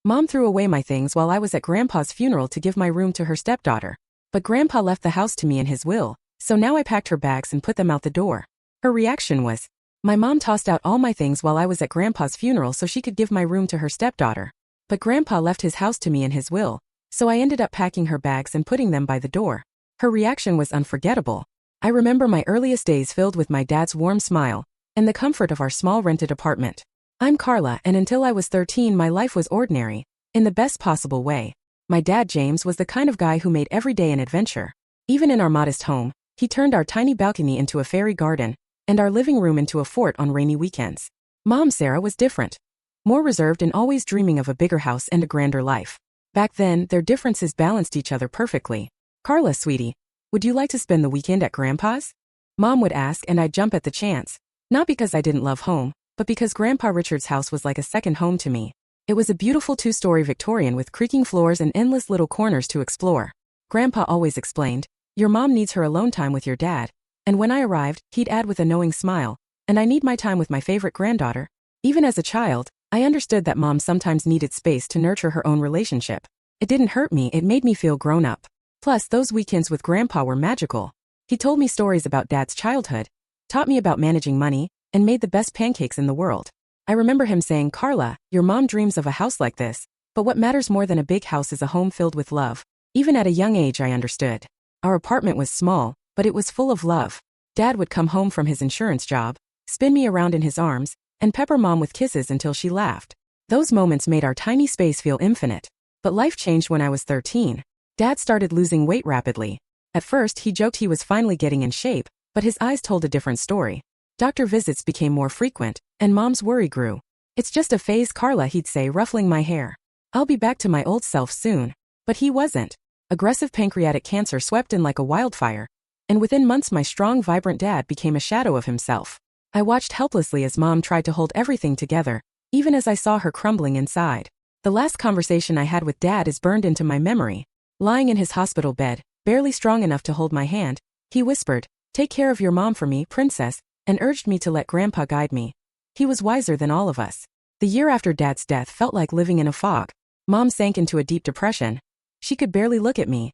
Mom threw away my things while I was at Grandpa's funeral to give my room to her stepdaughter. But Grandpa left the house to me in his will, so now I packed her bags and put them out the door. Her reaction was, my mom tossed out all my things while I was at Grandpa's funeral so she could give my room to her stepdaughter. But Grandpa left his house to me in his will, so I ended up packing her bags and putting them by the door. Her reaction was unforgettable. I remember my earliest days filled with my dad's warm smile and the comfort of our small rented apartment. I'm Carla, and until I was 13 my life was ordinary, in the best possible way. My dad James was the kind of guy who made every day an adventure. Even in our modest home, he turned our tiny balcony into a fairy garden, and our living room into a fort on rainy weekends. Mom Sarah was different. More reserved and always dreaming of a bigger house and a grander life. Back then, their differences balanced each other perfectly. Carla, sweetie, would you like to spend the weekend at Grandpa's? Mom would ask, and I'd jump at the chance. Not because I didn't love home, but because Grandpa Richard's house was like a second home to me. It was a beautiful two-story Victorian with creaking floors and endless little corners to explore. Grandpa always explained, your mom needs her alone time with your dad. And when I arrived, he'd add with a knowing smile, and I need my time with my favorite granddaughter. Even as a child, I understood that mom sometimes needed space to nurture her own relationship. It didn't hurt me, it made me feel grown up. Plus, those weekends with Grandpa were magical. He told me stories about Dad's childhood, taught me about managing money, and made the best pancakes in the world. I remember him saying, Carla, your mom dreams of a house like this, but what matters more than a big house is a home filled with love. Even at a young age I understood. Our apartment was small, but it was full of love. Dad would come home from his insurance job, spin me around in his arms, and pepper mom with kisses until she laughed. Those moments made our tiny space feel infinite. But life changed when I was 13. Dad started losing weight rapidly. At first he joked he was finally getting in shape, but his eyes told a different story. Doctor visits became more frequent, and mom's worry grew. It's just a phase, Carla, he'd say, ruffling my hair. I'll be back to my old self soon. But he wasn't. Aggressive pancreatic cancer swept in like a wildfire, and within months my strong, vibrant dad became a shadow of himself. I watched helplessly as mom tried to hold everything together, even as I saw her crumbling inside. The last conversation I had with Dad is burned into my memory. Lying in his hospital bed, barely strong enough to hold my hand, he whispered, "Take care of your mom for me, princess," and urged me to let Grandpa guide me. He was wiser than all of us. The year after Dad's death felt like living in a fog. Mom sank into a deep depression. She could barely look at me.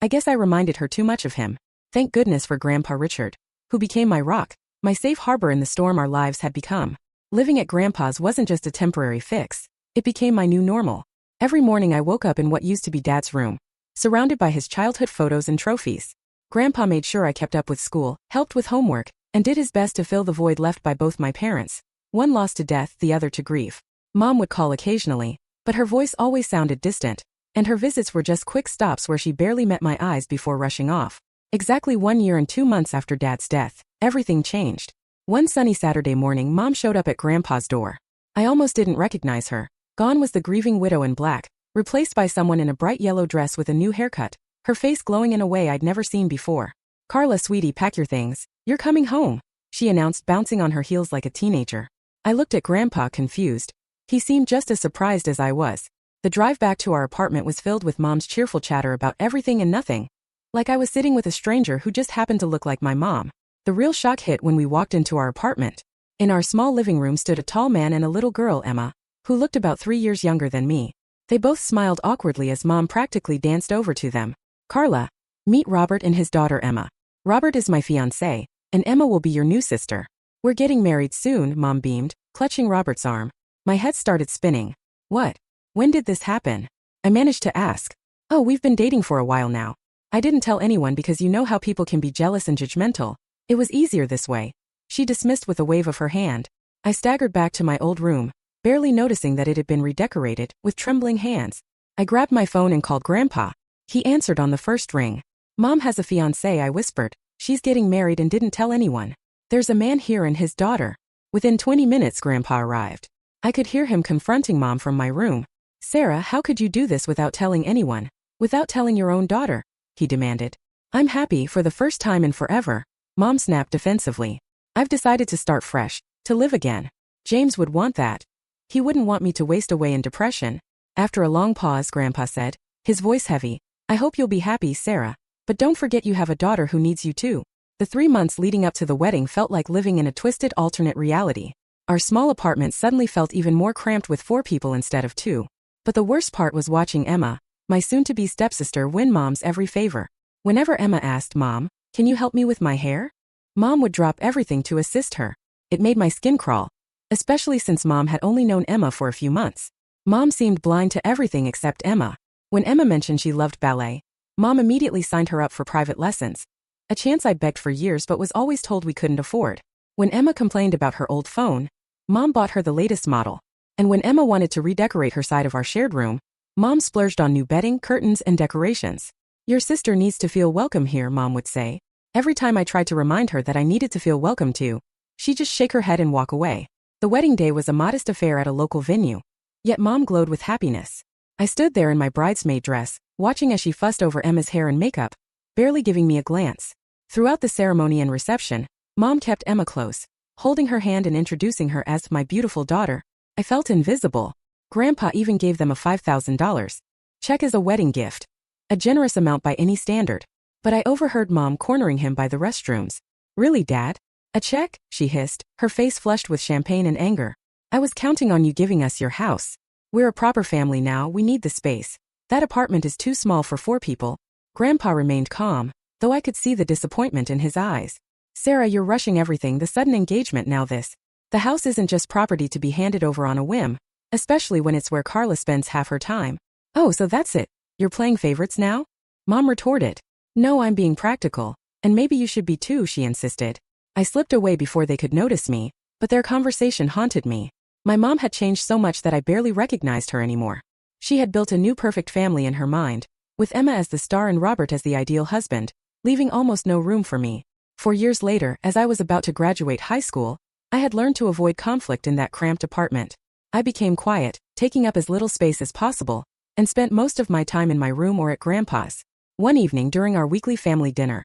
I guess I reminded her too much of him. Thank goodness for Grandpa Richard, who became my rock, my safe harbor in the storm our lives had become. Living at Grandpa's wasn't just a temporary fix. It became my new normal. Every morning I woke up in what used to be Dad's room, surrounded by his childhood photos and trophies. Grandpa made sure I kept up with school, helped with homework, and did his best to fill the void left by both my parents. One lost to death, the other to grief. Mom would call occasionally, but her voice always sounded distant, and her visits were just quick stops where she barely met my eyes before rushing off. Exactly 1 year and 2 months after Dad's death, everything changed. One sunny Saturday morning, Mom showed up at Grandpa's door. I almost didn't recognize her. Gone was the grieving widow in black, replaced by someone in a bright yellow dress with a new haircut, her face glowing in a way I'd never seen before. "Carla, sweetie, pack your things. You're coming home," she announced, bouncing on her heels like a teenager. I looked at Grandpa, confused. He seemed just as surprised as I was. The drive back to our apartment was filled with Mom's cheerful chatter about everything and nothing. Like I was sitting with a stranger who just happened to look like my mom. The real shock hit when we walked into our apartment. In our small living room stood a tall man and a little girl, Emma, who looked about 3 years younger than me. They both smiled awkwardly as Mom practically danced over to them. "Carla, meet Robert and his daughter Emma. Robert is my fiancé, and Emma will be your new sister. We're getting married soon," Mom beamed, clutching Robert's arm. My head started spinning. "What? When did this happen?" I managed to ask. "Oh, we've been dating for a while now. I didn't tell anyone because you know how people can be jealous and judgmental. It was easier this way," she dismissed with a wave of her hand. I staggered back to my old room, barely noticing that it had been redecorated, with trembling hands. I grabbed my phone and called Grandpa. He answered on the first ring. "Mom has a fiancé," I whispered. "She's getting married and didn't tell anyone. There's a man here and his daughter." Within 20 minutes Grandpa arrived. I could hear him confronting Mom from my room. "Sarah, how could you do this without telling anyone? Without telling your own daughter?" he demanded. "I'm happy for the first time in forever," Mom snapped defensively. "I've decided to start fresh, to live again. James would want that. He wouldn't want me to waste away in depression." After a long pause, Grandpa said, his voice heavy, "I hope you'll be happy, Sarah. But don't forget you have a daughter who needs you too." The 3 months leading up to the wedding felt like living in a twisted alternate reality. Our small apartment suddenly felt even more cramped with 4 people instead of 2. But the worst part was watching Emma, my soon-to-be stepsister, win Mom's every favor. Whenever Emma asked, "Mom, can you help me with my hair?" Mom would drop everything to assist her. It made my skin crawl, especially since Mom had only known Emma for a few months. Mom seemed blind to everything except Emma. When Emma mentioned she loved ballet, Mom immediately signed her up for private lessons, a chance I begged for years but was always told we couldn't afford. When Emma complained about her old phone, Mom bought her the latest model. And when Emma wanted to redecorate her side of our shared room, Mom splurged on new bedding, curtains, and decorations. "Your sister needs to feel welcome here," Mom would say. Every time I tried to remind her that I needed to feel welcome too, she'd just shake her head and walk away. The wedding day was a modest affair at a local venue, yet Mom glowed with happiness. I stood there in my bridesmaid dress, watching as she fussed over Emma's hair and makeup, barely giving me a glance. Throughout the ceremony and reception, Mom kept Emma close, holding her hand and introducing her as my beautiful daughter. I felt invisible. Grandpa even gave them a $5,000 check as a wedding gift, a generous amount by any standard. But I overheard Mom cornering him by the restrooms. "Really, Dad? A check?" she hissed, her face flushed with champagne and anger. "I was counting on you giving us your house. We're a proper family now, we need the space. That apartment is too small for 4 people. Grandpa remained calm, though I could see the disappointment in his eyes. "Sarah, you're rushing everything, the sudden engagement, now this. The house isn't just property to be handed over on a whim, especially when it's where Carla spends half her time." "Oh, so that's it. You're playing favorites now?" Mom retorted. "No, I'm being practical, and maybe you should be too," she insisted. I slipped away before they could notice me, but their conversation haunted me. My mom had changed so much that I barely recognized her anymore. She had built a new perfect family in her mind, with Emma as the star and Robert as the ideal husband, leaving almost no room for me. 4 years later, as I was about to graduate high school, I had learned to avoid conflict in that cramped apartment. I became quiet, taking up as little space as possible, and spent most of my time in my room or at Grandpa's. One evening during our weekly family dinner,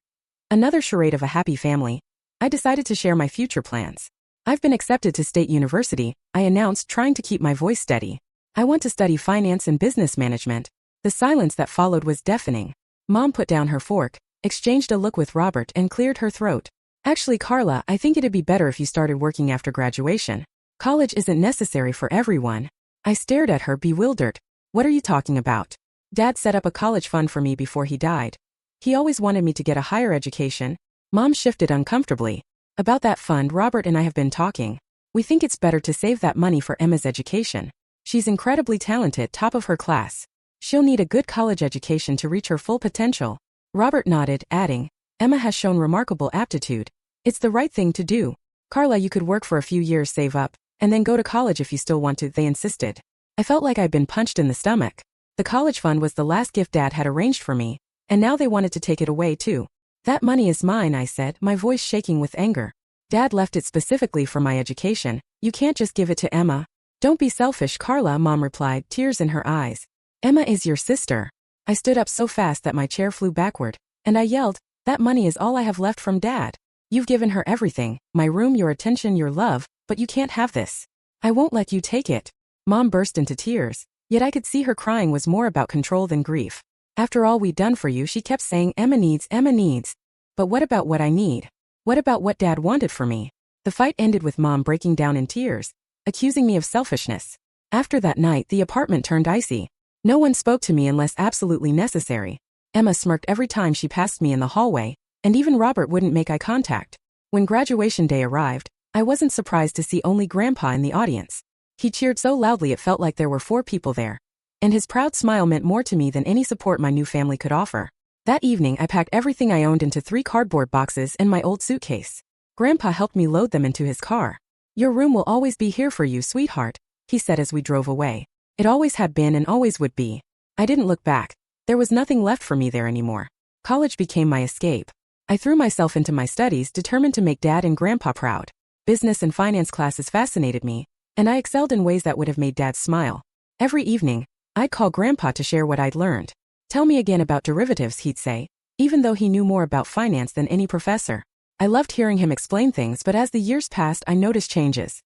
another charade of a happy family, I decided to share my future plans. "I've been accepted to State University," I announced, trying to keep my voice steady. "I want to study finance and business management." The silence that followed was deafening. Mom put down her fork, exchanged a look with Robert, and cleared her throat. "Actually, Carla, I think it'd be better if you started working after graduation. College isn't necessary for everyone." I stared at her, bewildered. "What are you talking about?" "Dad set up a college fund for me before he died. He always wanted me to get a higher education." Mom shifted uncomfortably. "About that fund, Robert and I have been talking. We think it's better to save that money for Emma's education. She's incredibly talented, top of her class. She'll need a good college education to reach her full potential." Robert nodded, adding, "Emma has shown remarkable aptitude. It's the right thing to do. Carla, you could work for a few years, save up, and then go to college if you still want to," they insisted. I felt like I'd been punched in the stomach. The college fund was the last gift Dad had arranged for me, and now they wanted to take it away too. "That money is mine," I said, my voice shaking with anger. "Dad left it specifically for my education. You can't just give it to Emma." "Don't be selfish, Carla," Mom replied, tears in her eyes. "Emma is your sister." I stood up so fast that my chair flew backward, and I yelled, "That money is all I have left from Dad. You've given her everything, my room, your attention, your love, but you can't have this. I won't let you take it." Mom burst into tears, yet I could see her crying was more about control than grief. "After all we'd done for you," she kept saying, "Emma needs, Emma needs." But what about what I need? What about what Dad wanted for me? The fight ended with Mom breaking down in tears, accusing me of selfishness. After that night, the apartment turned icy. No one spoke to me unless absolutely necessary. Emma smirked every time she passed me in the hallway, and even Robert wouldn't make eye contact. When graduation day arrived, I wasn't surprised to see only Grandpa in the audience. He cheered so loudly it felt like there were 4 people there, and his proud smile meant more to me than any support my new family could offer. That evening, I packed everything I owned into 3 cardboard boxes and my old suitcase. Grandpa helped me load them into his car. "Your room will always be here for you, sweetheart," he said as we drove away. It always had been and always would be. I didn't look back. There was nothing left for me there anymore. College became my escape. I threw myself into my studies, determined to make Dad and Grandpa proud. Business and finance classes fascinated me, and I excelled in ways that would have made Dad smile. Every evening, I'd call Grandpa to share what I'd learned. "Tell me again about derivatives," he'd say, even though he knew more about finance than any professor. I loved hearing him explain things, but as the years passed, I noticed changes.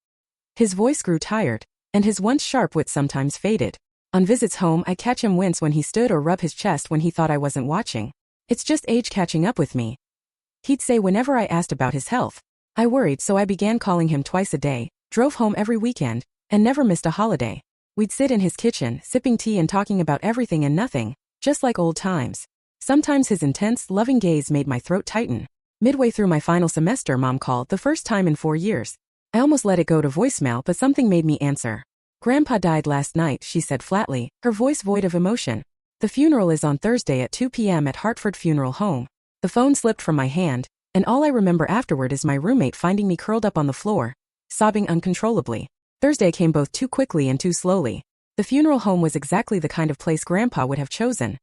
His voice grew tired, and his once sharp wit sometimes faded. On visits home, I'd catch him wince when he stood or rub his chest when he thought I wasn't watching. "It's just age catching up with me," he'd say whenever I asked about his health. I worried, so I began calling him twice a day, drove home every weekend, and never missed a holiday. We'd sit in his kitchen, sipping tea and talking about everything and nothing, just like old times. Sometimes his intense, loving gaze made my throat tighten. Midway through my final semester, Mom called, the first time in 4 years. I almost let it go to voicemail, but something made me answer. Grandpa died last night, she said flatly, her voice void of emotion. The funeral is on Thursday at 2 p.m. at Hartford Funeral Home. The phone slipped from my hand, and all I remember afterward is my roommate finding me curled up on the floor, sobbing uncontrollably. Thursday came both too quickly and too slowly. The funeral home was exactly the kind of place Grandpa would have chosen.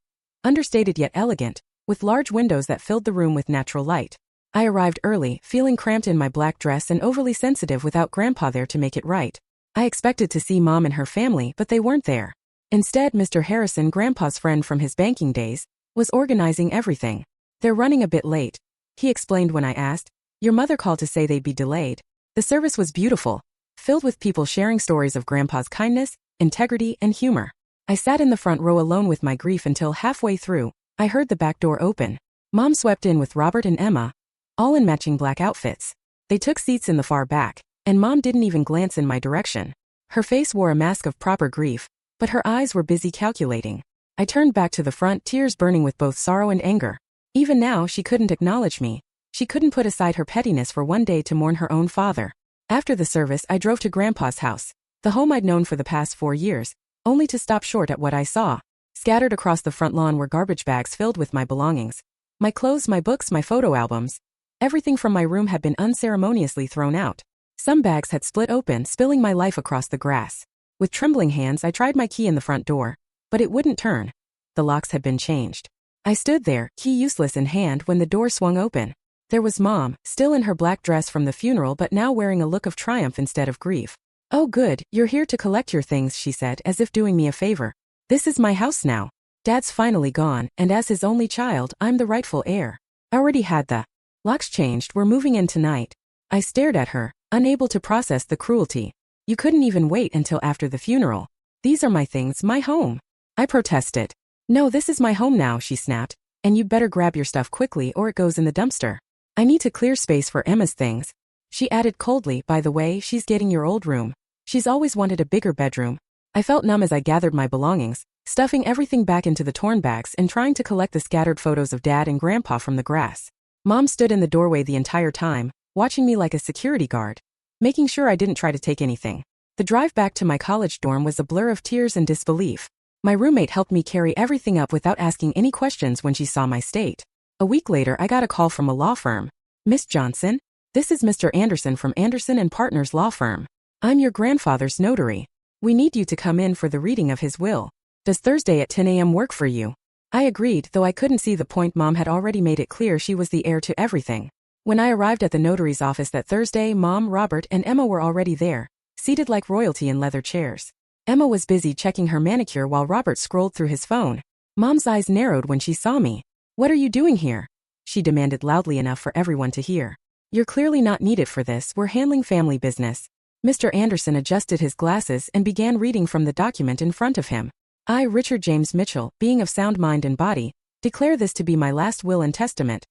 Understated yet elegant, with large windows that filled the room with natural light. I arrived early, feeling cramped in my black dress and overly sensitive without Grandpa there to make it right. I expected to see Mom and her family, but they weren't there. Instead, Mr. Harrison, Grandpa's friend from his banking days, was organizing everything. They're running a bit late, he explained when I asked. Your mother called to say they'd be delayed. The service was beautiful, filled with people sharing stories of Grandpa's kindness, integrity, and humor. I sat in the front row alone with my grief until halfway through, I heard the back door open. Mom swept in with Robert and Emma, all in matching black outfits. They took seats in the far back, and Mom didn't even glance in my direction. Her face wore a mask of proper grief, but her eyes were busy calculating. I turned back to the front, tears burning with both sorrow and anger. Even now, she couldn't acknowledge me. She couldn't put aside her pettiness for one day to mourn her own father. After the service, I drove to Grandpa's house, the home I'd known for the past 4 years, only to stop short at what I saw. Scattered across the front lawn were garbage bags filled with my belongings. My clothes, my books, my photo albums. Everything from my room had been unceremoniously thrown out. Some bags had split open, spilling my life across the grass. With trembling hands, I tried my key in the front door, but it wouldn't turn. The locks had been changed. I stood there, key useless in hand, when the door swung open. There was Mom, still in her black dress from the funeral but now wearing a look of triumph instead of grief. Oh good, you're here to collect your things, she said, as if doing me a favor. This is my house now. Dad's finally gone, and as his only child, I'm the rightful heir. I already had the locks changed, we're moving in tonight. I stared at her, unable to process the cruelty. You couldn't even wait until after the funeral. These are my things, my home. I protested. No, this is my home now, she snapped, and you'd better grab your stuff quickly or it goes in the dumpster. I need to clear space for Emma's things. She added coldly, by the way, she's getting your old room. She's always wanted a bigger bedroom. I felt numb as I gathered my belongings, stuffing everything back into the torn bags and trying to collect the scattered photos of Dad and Grandpa from the grass. Mom stood in the doorway the entire time, watching me like a security guard, making sure I didn't try to take anything. The drive back to my college dorm was a blur of tears and disbelief. My roommate helped me carry everything up without asking any questions when she saw my state. A week later, I got a call from a law firm. Miss Johnson? This is Mr. Anderson from Anderson & Partners Law Firm. I'm your grandfather's notary. We need you to come in for the reading of his will. Does Thursday at 10 a.m. work for you? I agreed, though I couldn't see the point. Mom had already made it clear she was the heir to everything. When I arrived at the notary's office that Thursday, Mom, Robert, and Emma were already there, seated like royalty in leather chairs. Emma was busy checking her manicure while Robert scrolled through his phone. Mom's eyes narrowed when she saw me. What are you doing here? She demanded loudly enough for everyone to hear. You're clearly not needed for this, we're handling family business. Mr. Anderson adjusted his glasses and began reading from the document in front of him. I, Richard James Mitchell, being of sound mind and body, declare this to be my last will and testament.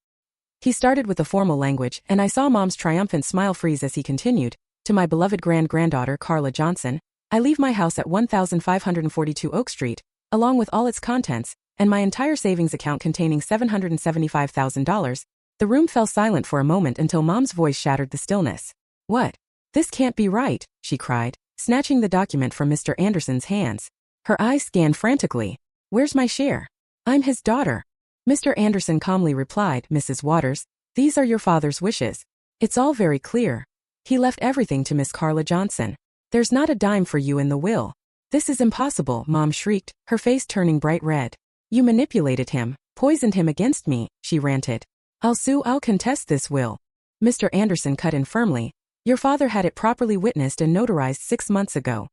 He started with the formal language, and I saw Mom's triumphant smile freeze as he continued. To my beloved granddaughter Carla Johnson, I leave my house at 1542 Oak Street, along with all its contents, and my entire savings account containing $775,000. The room fell silent for a moment until Mom's voice shattered the stillness. What? This can't be right, she cried, snatching the document from Mr. Anderson's hands. Her eyes scanned frantically. Where's my share? I'm his daughter. Mr. Anderson calmly replied, Mrs. Waters, these are your father's wishes. It's all very clear. He left everything to Miss Carla Johnson. There's not a dime for you in the will. This is impossible, Mom shrieked, her face turning bright red. You manipulated him, poisoned him against me, she ranted. I'll sue, I'll contest this will. Mr. Anderson cut in firmly. Your father had it properly witnessed and notarized 6 months ago.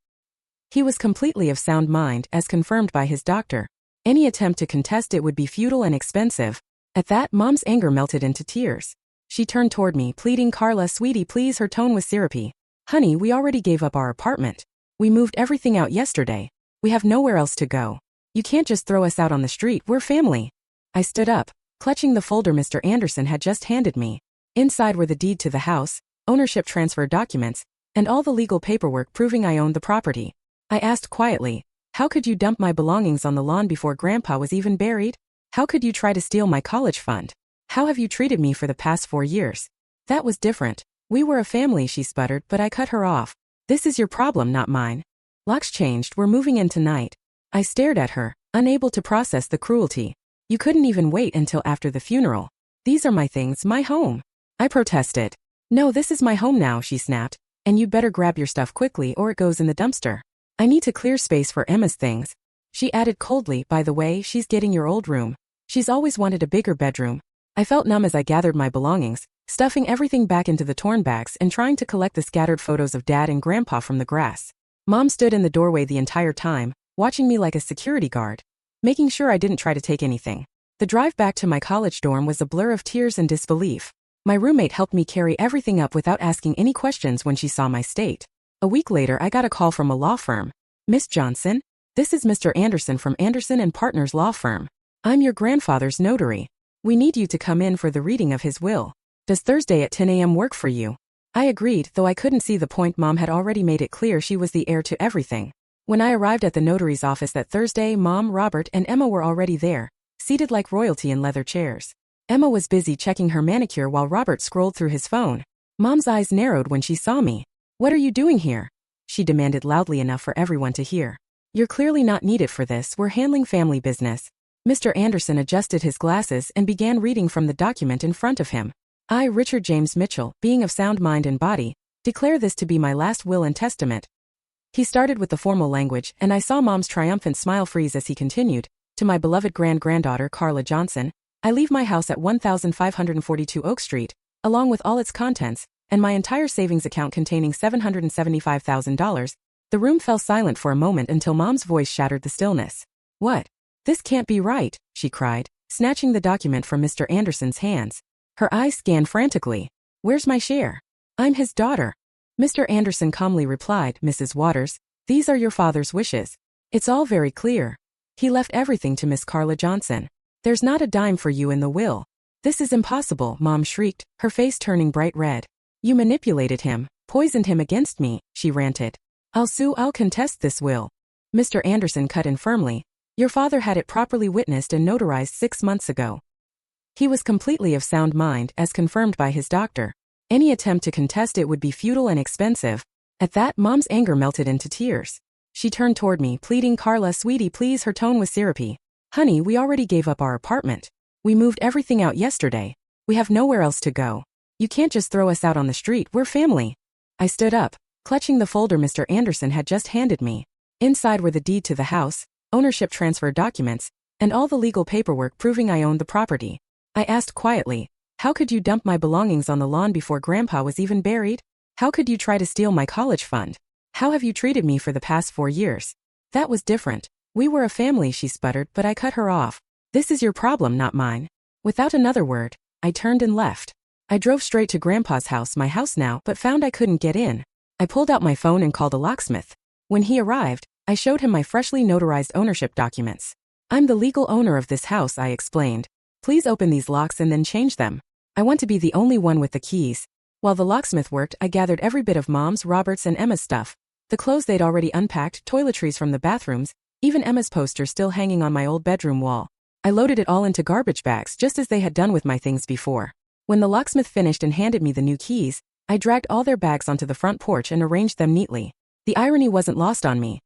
He was completely of sound mind, as confirmed by his doctor. Any attempt to contest it would be futile and expensive. At that, Mom's anger melted into tears. She turned toward me, pleading, Carla, sweetie, please. Her tone was syrupy. Honey, we already gave up our apartment. We moved everything out yesterday. We have nowhere else to go. You can't just throw us out on the street, we're family. I stood up, clutching the folder Mr. Anderson had just handed me. Inside were the deed to the house, ownership transfer documents, and all the legal paperwork proving I owned the property. I asked quietly. How could you dump my belongings on the lawn before Grandpa was even buried? How could you try to steal my college fund? How have you treated me for the past 4 years? That was different. We were a family, she sputtered, but I cut her off. This is your problem, not mine. Locks changed, we're moving in tonight. I stared at her, unable to process the cruelty. You couldn't even wait until after the funeral. These are my things, my home. I protested. No, this is my home now, she snapped, and you'd better grab your stuff quickly or it goes in the dumpster. I need to clear space for Emma's things. She added coldly, by the way, she's getting your old room. She's always wanted a bigger bedroom. I felt numb as I gathered my belongings, stuffing everything back into the torn bags and trying to collect the scattered photos of Dad and Grandpa from the grass. Mom stood in the doorway the entire time, watching me like a security guard, making sure I didn't try to take anything. The drive back to my college dorm was a blur of tears and disbelief. My roommate helped me carry everything up without asking any questions when she saw my state. A week later, I got a call from a law firm. Miss Johnson? This is Mr. Anderson from Anderson & Partners Law Firm. I'm your grandfather's notary. We need you to come in for the reading of his will. Does Thursday at 10 a.m. work for you? I agreed, though I couldn't see the point. Mom had already made it clear she was the heir to everything. When I arrived at the notary's office that Thursday, Mom, Robert, and Emma were already there, seated like royalty in leather chairs. Emma was busy checking her manicure while Robert scrolled through his phone. Mom's eyes narrowed when she saw me. What are you doing here? She demanded loudly enough for everyone to hear. You're clearly not needed for this, we're handling family business. Mr. Anderson adjusted his glasses and began reading from the document in front of him. I, Richard James Mitchell, being of sound mind and body, declare this to be my last will and testament. He started with the formal language, and I saw Mom's triumphant smile freeze as he continued. To my beloved granddaughter Carla Johnson, I leave my house at 1542 Oak Street, along with all its contents, and my entire savings account containing $775,000. The room fell silent for a moment until Mom's voice shattered the stillness. What? This can't be right, she cried, snatching the document from Mr. Anderson's hands. Her eyes scanned frantically. Where's my share? I'm his daughter. Mr. Anderson calmly replied, Mrs. Waters, these are your father's wishes. It's all very clear. He left everything to Miss Carla Johnson. There's not a dime for you in the will. This is impossible, Mom shrieked, her face turning bright red. You manipulated him, poisoned him against me, she ranted. I'll contest this will. Mr. Anderson cut in firmly. Your father had it properly witnessed and notarized 6 months ago. He was completely of sound mind, as confirmed by his doctor. Any attempt to contest it would be futile and expensive. At that, Mom's anger melted into tears. She turned toward me, pleading, Carla, sweetie, please. Her tone was syrupy. Honey, we already gave up our apartment. We moved everything out yesterday. We have nowhere else to go. You can't just throw us out on the street, we're family. I stood up, clutching the folder Mr. Anderson had just handed me. Inside were the deed to the house, ownership transfer documents, and all the legal paperwork proving I owned the property. I asked quietly, how could you dump my belongings on the lawn before Grandpa was even buried? How could you try to steal my college fund? How have you treated me for the past 4 years? That was different. We were a family, she sputtered, but I cut her off. This is your problem, not mine. Without another word, I turned and left. I drove straight to Grandpa's house, my house now, but found I couldn't get in. I pulled out my phone and called a locksmith. When he arrived, I showed him my freshly notarized ownership documents. I'm the legal owner of this house, I explained. Please open these locks and then change them. I want to be the only one with the keys. While the locksmith worked, I gathered every bit of Mom's, Robert's, and Emma's stuff. The clothes they'd already unpacked, toiletries from the bathrooms, even Emma's poster still hanging on my old bedroom wall. I loaded it all into garbage bags just as they had done with my things before. When the locksmith finished and handed me the new keys, I dragged all their bags onto the front porch and arranged them neatly. The irony wasn't lost on me.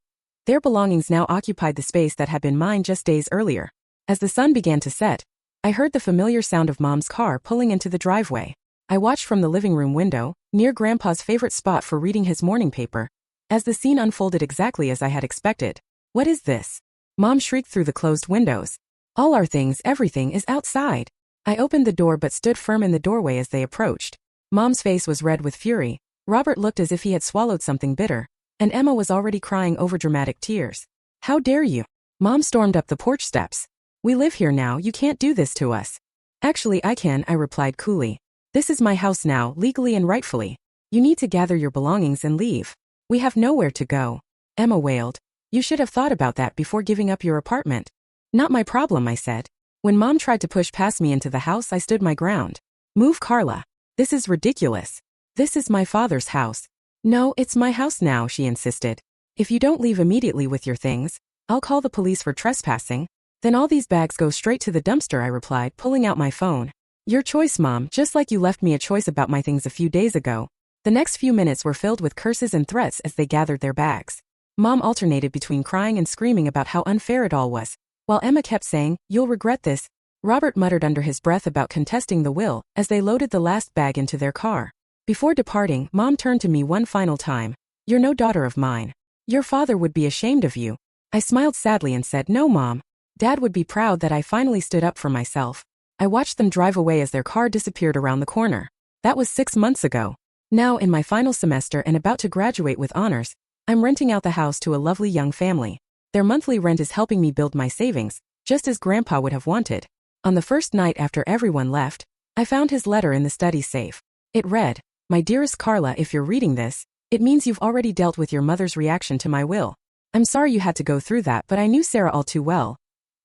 Their belongings now occupied the space that had been mine just days earlier. As the sun began to set, I heard the familiar sound of Mom's car pulling into the driveway. I watched from the living room window, near Grandpa's favorite spot for reading his morning paper, as the scene unfolded exactly as I had expected. What is this? Mom shrieked through the closed windows. All our things, everything is outside. I opened the door but stood firm in the doorway as they approached. Mom's face was red with fury, Robert looked as if he had swallowed something bitter, and Emma was already crying over dramatic tears. How dare you? Mom stormed up the porch steps. We live here now, you can't do this to us. Actually, I can, I replied coolly. This is my house now, legally and rightfully. You need to gather your belongings and leave. We have nowhere to go. Emma wailed. You should have thought about that before giving up your apartment. Not my problem, I said. When Mom tried to push past me into the house, I stood my ground. Move, Carla. This is ridiculous. This is my father's house. No, it's my house now, she insisted. If you don't leave immediately with your things, I'll call the police for trespassing. Then all these bags go straight to the dumpster, I replied, pulling out my phone. Your choice, Mom, just like you left me a choice about my things a few days ago. The next few minutes were filled with curses and threats as they gathered their bags. Mom alternated between crying and screaming about how unfair it all was, while Emma kept saying, "You'll regret this." Robert muttered under his breath about contesting the will as they loaded the last bag into their car. Before departing, Mom turned to me one final time. "You're no daughter of mine. Your father would be ashamed of you." I smiled sadly and said, "No, Mom. Dad would be proud that I finally stood up for myself." I watched them drive away as their car disappeared around the corner. That was 6 months ago. Now, in my final semester and about to graduate with honors, I'm renting out the house to a lovely young family. Their monthly rent is helping me build my savings, just as Grandpa would have wanted. On the first night after everyone left, I found his letter in the study safe. It read, "My dearest Carla, if you're reading this, it means you've already dealt with your mother's reaction to my will. I'm sorry you had to go through that, but I knew Sarah all too well.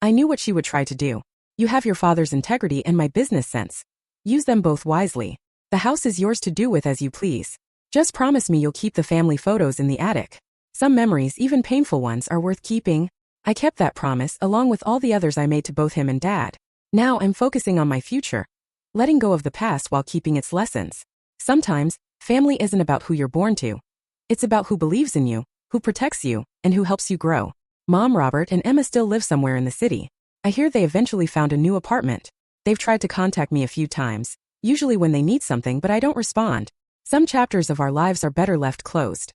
I knew what she would try to do. You have your father's integrity and my business sense. Use them both wisely. The house is yours to do with as you please. Just promise me you'll keep the family photos in the attic. Some memories, even painful ones, are worth keeping." I kept that promise along with all the others I made to both him and Dad. Now I'm focusing on my future, letting go of the past while keeping its lessons. Sometimes, family isn't about who you're born to. It's about who believes in you, who protects you, and who helps you grow. Mom, Robert, and Emma still live somewhere in the city. I hear they eventually found a new apartment. They've tried to contact me a few times, usually when they need something, but I don't respond. Some chapters of our lives are better left closed.